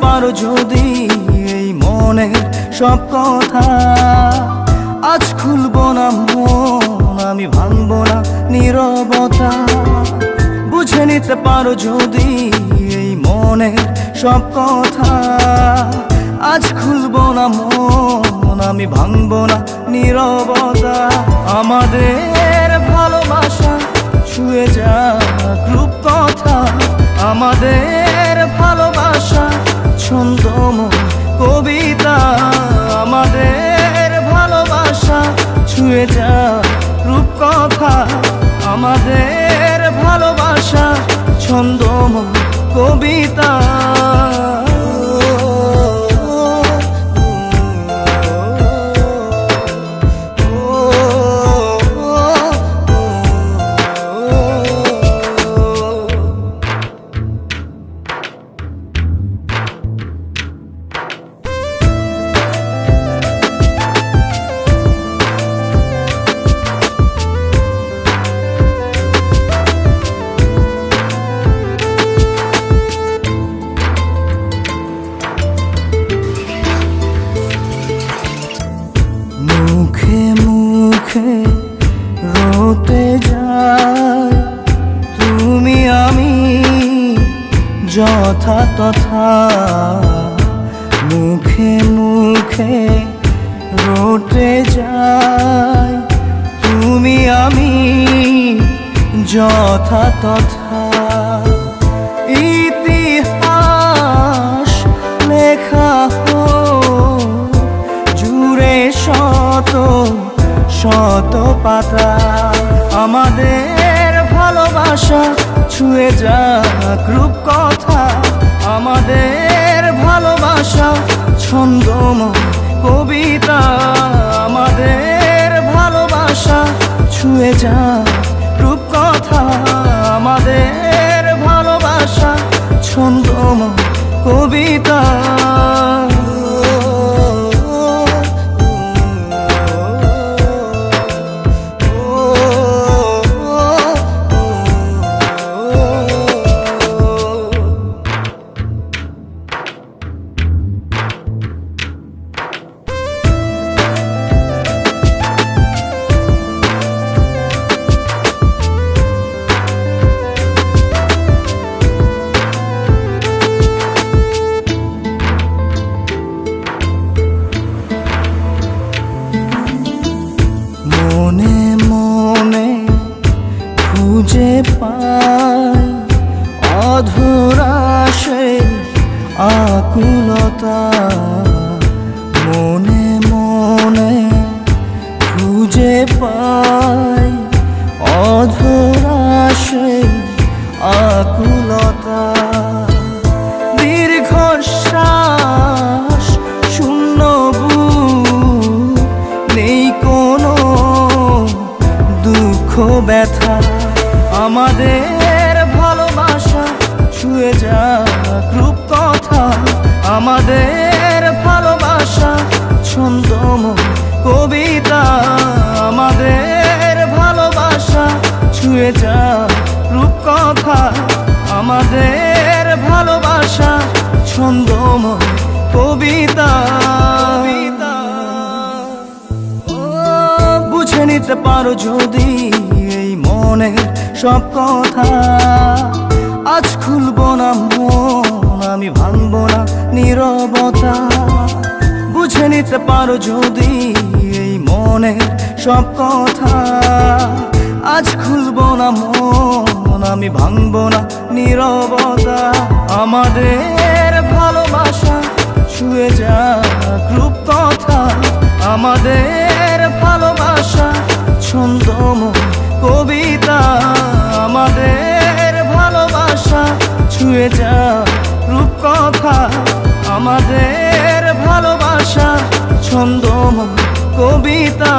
পারো যদি এই মনের সব কথা, আজ খুলবো না মন, আমি ভাঙবো না নীরবতা। বুঝে নিতে পারো যদি এই মনের সব কথা, আজ খুলবো না মন, আমি ভাঙবো না নীরবতা। আমাদের ভালোবাসা ছুঁয়ে যাক রূপকথা, আমাদের ভালোবাসা ছন্দময় কবিতা। আমাদের ভালোবাসা ছুঁয়ে যাক রূপকথা, আমাদের ভালোবাসা ছন্দময় কবিতা। মুখে মুখে রোতে যায় তুমি আমি যথা তথা, মুখে মুখে রোতে যায় তুমি আমি যথা তথা। ইতিহাস লেখা জুড়ে শত শত পাতা, আমাদের ভালোবাসা ছুঁয়ে যাক রূপকথা, আমাদের ভালোবাসা ছন্দময় কবিতা। আমাদের ভালোবাসা ছুঁয়ে যাক রূপকথা, আমাদের ভালোবাসা ছন্দময় কবিতা। মনে মনে খুঁজে পাই অধরা সে আকুলতা, মনে মনে খুঁজে পাই অধরা সে আকুলতা। দীর্ঘশ্বাস শূন্য বুক, নেই কোনো দুঃখ ব্যথা, আমাদের ভালোবাসা ছুঁয়ে যাক রূপকথা, আমাদের ভালোবাসা ছন্দময় কবিতা। আমাদের ভালোবাসা ছুঁয়ে যাক রূপকথা, আমাদের ভালোবাসা ছন্দময় কবিতা। বুঝে নিতে পারো যদি এই মনের সব কথা, আজ খুলবো না মন, আমি ভাঙবো না নীরবতা। বুঝে নিতে পারো যদি এই মনের সব কথা, আজ খুলবো না মন, আমি ভাঙবো না নীরবতা। আমাদের ভালোবাসা ছুঁয়ে যাক রূপকথা, আমাদের ভালোবাসা ছন্দময় কবিতা। আমাদের ভালোবাসা ছুঁয়ে যাক রূপকথা, আমাদের ভালোবাসা ছন্দময় কবিতা।